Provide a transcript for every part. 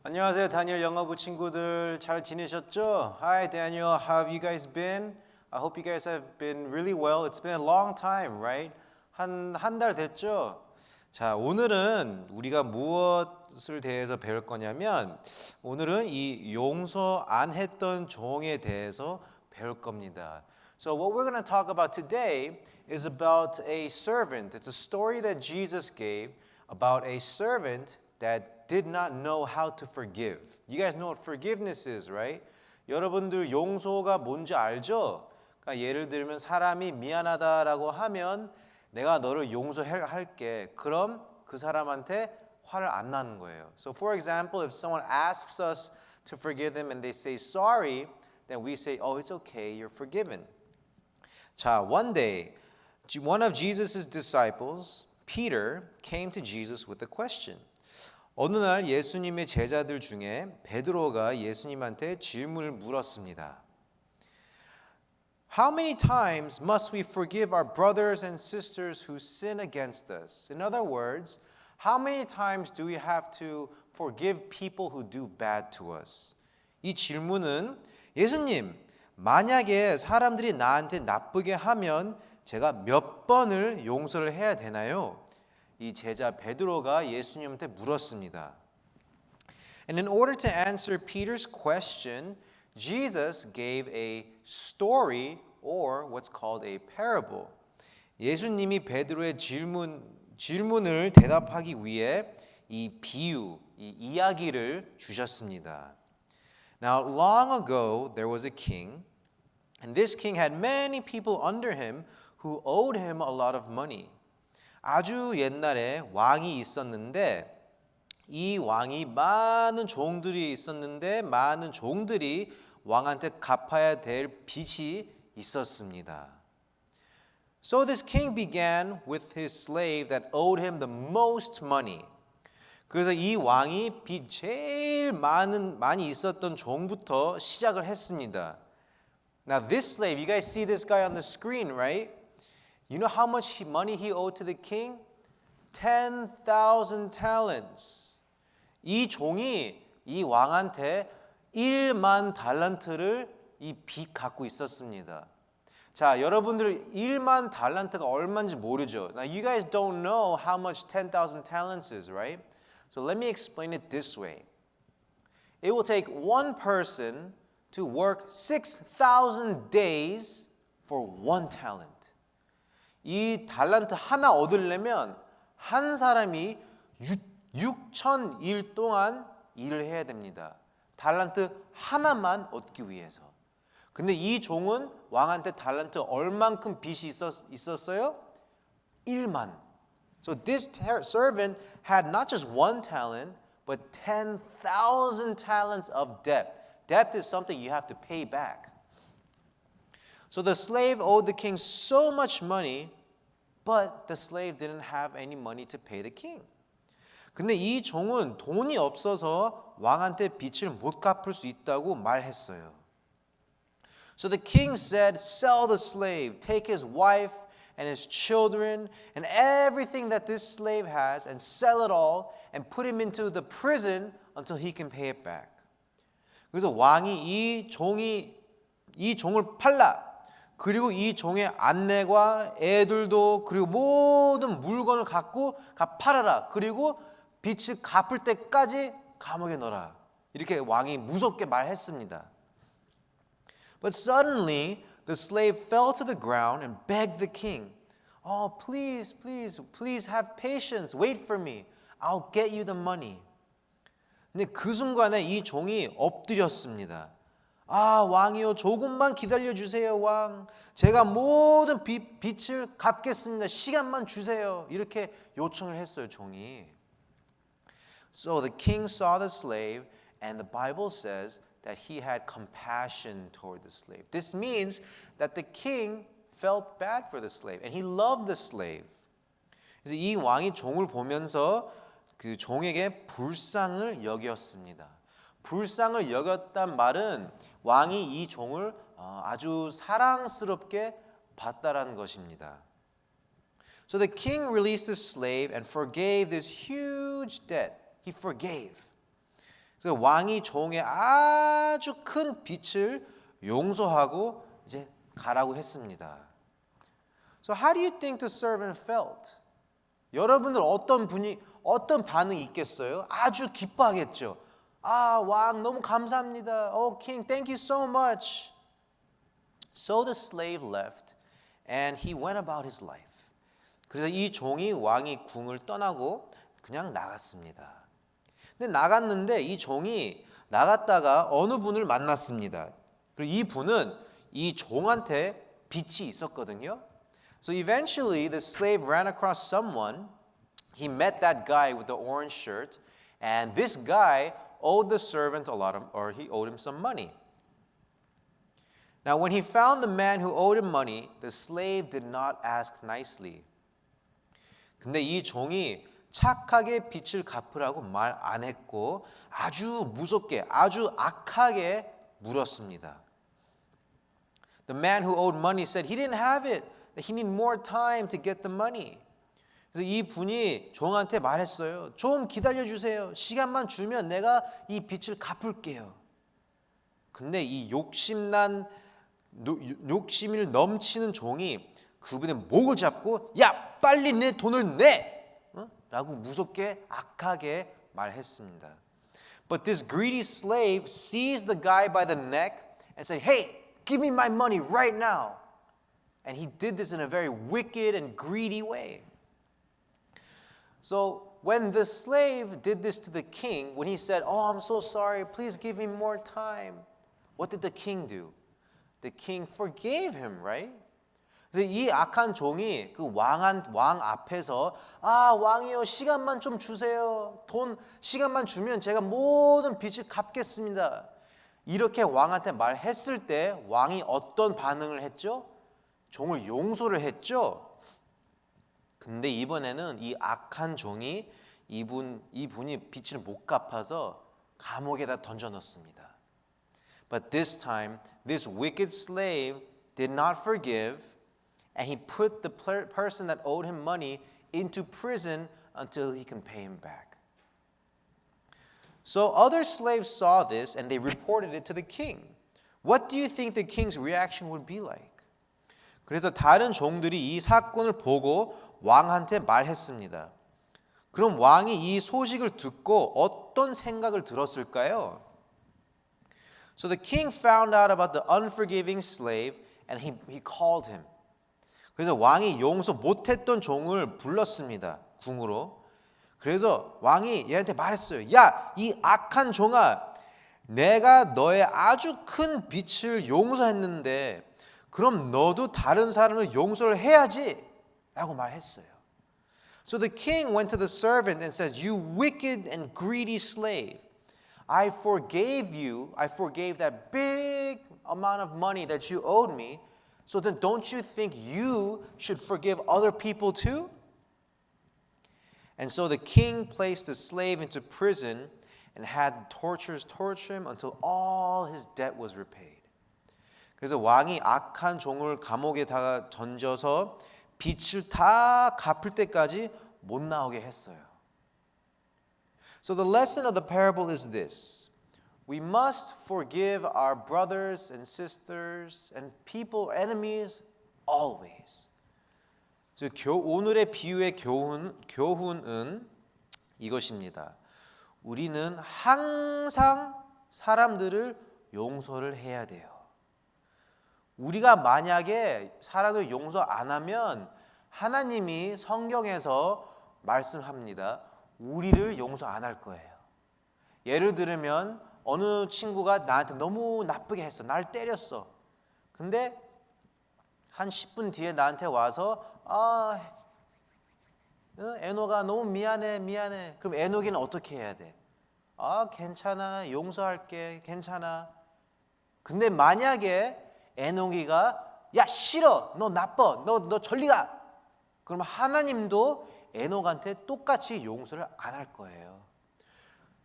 안녕하세요, 다니엘 영어부 친구들. 잘 지내셨죠? Hi, Daniel. How have you guys been? I hope you guys have been really well. It's been a long time, right? 한 달 됐죠? 자, 오늘은 우리가 무엇을 대해서 배울 거냐면 오늘은 이 용서 안 했던 종에 대해서 배울 겁니다. So what we're going to talk about today is about a servant. It's a story that Jesus gave about a servant that did not know how to forgive. You guys know what forgiveness is, right? 여러분들 용서가 뭔지 알죠? 그러니까 예를 들면 사람이 미안하다라고 하면 내가 너를 용서할게. 그럼 그 사람한테 화를 안 나는 거예요. So for example, if someone asks us to forgive them and they say sorry, then we say, oh, it's okay, you're forgiven. 자, one day, one of Jesus' disciples, Peter, came to Jesus with a question. 어느 날 예수님의 제자들 중에 베드로가 예수님한테 질문을 물었습니다. How many times must we forgive our brothers and sisters who sin against us? In other words, how many times do we have to forgive people who do bad to us? 이 질문은 예수님, 만약에 사람들이 나한테 나쁘게 하면 제가 몇 번을 용서를 해야 되나요? 이 제자 베드로가 예수님한테 물었습니다. And in order to answer Peter's question, Jesus gave a story or what's called a parable. 예수님이 베드로의 질문을 대답하기 위해 이 비유, 이 이야기를 주셨습니다. Now, long ago there was a king, and this king had many people under him who owed him a lot of money. 아주 옛날에 왕이 있었는데 이 왕이 많은 종들이 있었는데 많은 종들이 왕한테 갚아야 될 빚이 있었습니다. So this king began with his slave that owed him the most money. 그래서 이 왕이 빚 제일 많이 있었던 종부터 시작을 했습니다. Now this slave, you guys see this guy on the screen, right? You know how much money he owed to the king? 10,000 talents. 이 종이 이 왕한테 1만 달란트를 이 빚 갖고 있었습니다. 자, 여러분들 1만 달란트가 얼마인지 모르죠? Now you guys don't know how much 10,000 talents is, right? So let me explain it this way. It will take one person to work 6,000 days for one talent. 이 달란트 하나 얻으려면 한 사람이 6,000일 동안 일을 해야 됩니다. 달란트 하나만 얻기 위해서. 근데 이 종은 왕한테 달란트 얼만큼 빚이 있었어요? 1만. So this servant had not just one talent, but 10,000 talents of debt. Debt is something you have to pay back. So the slave owed the king so much money, but the slave didn't have any money to pay the king. 근데 이 종은 돈이 없어서 왕한테 빚을 못 갚을 수 있다고 말했어요. So the king said, sell the slave, take his wife and his children and everything that this slave has and sell it all and put him into the prison until he can pay it back. 그래서 왕이 이 종을 팔라. 그리고 이 종의 아내와 애들도 그리고 모든 물건을 갖고 팔아라. 그리고 빚을 갚을 때까지 감옥에 넣어라. 이렇게 왕이 무섭게 말했습니다. But suddenly the slave fell to the ground and begged the king, "Oh, please, please, please have patience. Wait for me. I'll get you the money." 근데 그 순간에 이 종이 엎드렸습니다. 아, 왕이요, 조금만 기다려 주세요, 왕. 제가 모든 빚을 갚겠습니다. 시간만 주세요. 이렇게 요청을 했어요, 종이. So the king saw the slave, and the Bible says that he had compassion toward the slave. This means that the king felt bad for the slave, and he loved the slave. 그래서 이 왕이 종을 보면서 그 종에게 불쌍을 여겼습니다. 불쌍을 여겼단 말은 왕이 이 종을 아주 사랑스럽게 봤다라는 것입니다. So the king released the slave and forgave this huge debt. He forgave. 그래서 왕이 종의 아주 큰 빚을 용서하고 이제 가라고 했습니다. So how do you think the servant felt? 여러분들 어떤 반응이 있겠어요? 아주 기뻐하겠죠. 아, 왕 너무 감사합니다. Oh, king, thank you so much. So the slave left and he went about his life. 그래서 이 종이 왕이 궁을 떠나고 그냥 나갔습니다. 근데 나갔는데 이 종이 나갔다가 어느 분을 만났습니다. 그리고 이 분은 이 종한테 빚이 있었거든요. So eventually the slave ran across someone. He met that guy with the orange shirt, and this guy owed the servant he owed him some money. Now when he found the man who owed him money, the slave did not ask nicely. 근데 이 종이 착하게 빚을 갚으라고 말 안 했고 아주 무섭게, 아주 악하게 물었습니다. The man who owed money said he didn't have it, that he needed more time to get the money. 그래서 이 분이 종한테 말했어요. 좀 기다려주세요. 시간만 주면 내가 이 빚을 갚을게요. 근데 이 욕심을 넘치는 종이 그분의 목을 잡고 야 빨리 내 돈을 내! 라고 무섭게 악하게 말했습니다. But this greedy slave seized the guy by the neck and said, Hey, give me my money right now. And he did this in a very wicked and greedy way. So when the slave did this to the king, when he said, Oh, I'm so sorry, please give me more time, what did the king do? The king forgave him, right? 그래서 이 악한 종이 그 왕 앞에서 아 왕이요 시간만 좀 주세요. 시간만 주면 제가 모든 빚을 갚겠습니다. 이렇게 왕한테 말했을 때 왕이 어떤 반응을 했죠? 종을 용서를 했죠. 근데 이번에는 이 악한 종이 이분이 빚을 못 갚아서 감옥에다 던져 넣습니다. But this time, this wicked slave did not forgive, and he put the person that owed him money into prison until he can pay him back. So other slaves saw this, and they reported it to the king. What do you think the king's reaction would be like? 그래서 다른 종들이 이 사건을 보고 왕한테 말했습니다. 그럼 왕이 이 소식을 듣고 어떤 생각을 들었을까요? So the king found out about the unforgiving slave and he called him. 그래서 왕이 용서 못했던 종을 불렀습니다. 궁으로. 그래서 왕이 얘한테 말했어요. 야, 이 악한 종아, 내가 너의 아주 큰 빚을 용서했는데 그럼 너도 다른 사람을 용서를 해야지 라고 말했어요. So the king went to the servant and said, You wicked and greedy slave, I forgave that big amount of money that you owed me, so then don't you think you should forgive other people too? And so the king placed the slave into prison and had torture him until all his debt was repaid. 그래서 왕이 악한 종을 감옥에다가 던져서 빚을 다 갚을 때까지 못 나오게 했어요. So the lesson of the parable is this. We must forgive our brothers and sisters and people, enemies, always. 오늘의 비유의 교훈은 이것입니다. 우리는 항상 사람들을 용서를 해야 돼요. 우리가 만약에 사람을 용서 안 하면 하나님이 성경에서 말씀합니다. 우리를 용서 안 할 거예요. 예를 들면 어느 친구가 나한테 너무 나쁘게 했어. 날 때렸어. 근데 한 10분 뒤에 나한테 와서 에노가 너무 미안해. 그럼 에노기는 어떻게 해야 돼? 괜찮아. 용서할게. 괜찮아. 근데 만약에 에노기가 야 싫어. 너 나빠. 너 저리 가. 그럼 하나님도 에녹한테 똑같이 용서를 안 할 거예요.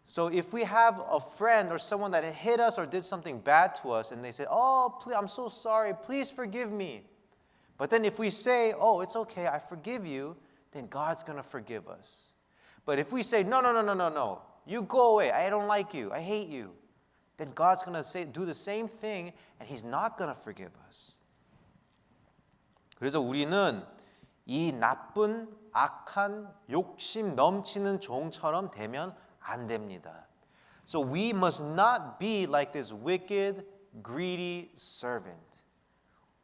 So if we have a friend or someone that hit us or did something bad to us and they say, "Oh, please, I'm so sorry. Please forgive me." But then if we say, "Oh, it's okay. I forgive you," then God's going to forgive us. But if we say, "No. You go away. I don't like you. I hate you. Then God's going to do the same thing and He's not going to forgive us. 그래서 우리는 이 나쁜 악한 욕심 넘치는 종처럼 되면 안 됩니다. So we must not be like this wicked, greedy servant.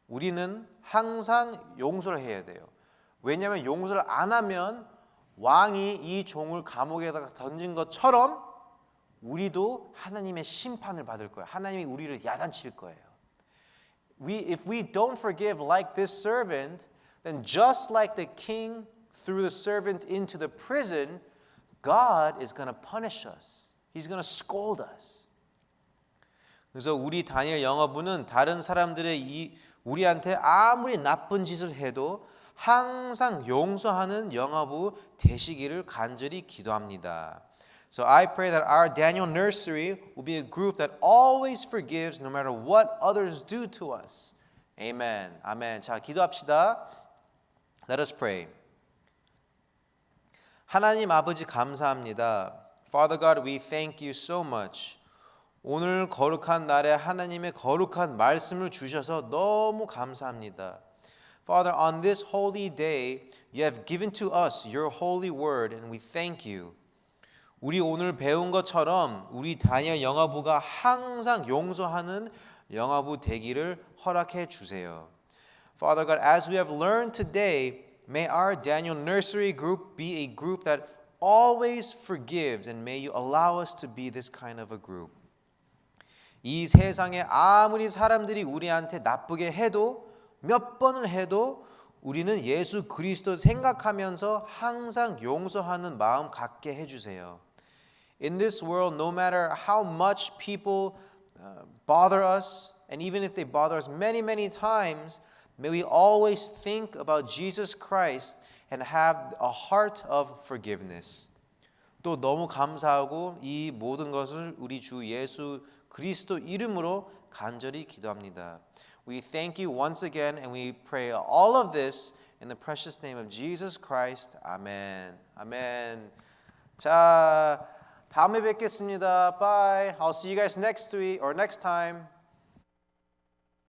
우리는 항상 용서를 해야 돼요. 왜냐하면 용서를 안 하면 왕이 이 종을 감옥에다가 던진 것처럼 우리도 하나님의 심판을 받을 거예요. 하나님이 우리를 야단칠 거예요. If we don't forgive like this servant, then just like the king threw the servant into the prison, God is going to punish us. He's going to scold us. 그래서 우리 다니엘 영어부는 다른 사람들의 우리한테 아무리 나쁜 짓을 해도 항상 용서하는 영어부 되시기를 간절히 기도합니다. So I pray that our Daniel Nursery will be a group that always forgives no matter what others do to us. Amen. 아멘. 자, 기도합시다. Let us pray. 하나님 아버지 감사합니다. Father God, we thank you so much. 오늘 거룩한 날에 하나님의 거룩한 말씀을 주셔서 너무 감사합니다. Father, on this holy day, you have given to us your holy word and we thank you. 우리 오늘 배운 것처럼 우리 다니엘 영어부가 항상 용서하는 영어부 되기를 허락해 주세요. Father God, as we have learned today, may our Daniel Nursery group be a group that always forgives and may you allow us to be this kind of a group. 이 세상에 아무리 사람들이 우리한테 나쁘게 해도 몇 번을 해도 우리는 예수 그리스도 생각하면서 항상 용서하는 마음 갖게 해주세요. In this world, no matter how much people bother us, and even if they bother us many, many times, may we always think about Jesus Christ and have a heart of forgiveness. 또 너무 감사하고 이 모든 것을 우리 주 예수 그리스도 이름으로 간절히 기도합니다. We thank you once again and we pray all of this in the precious name of Jesus Christ. Amen. Amen. 자, 다음에 뵙겠습니다. Bye. I'll see you guys next week or next time.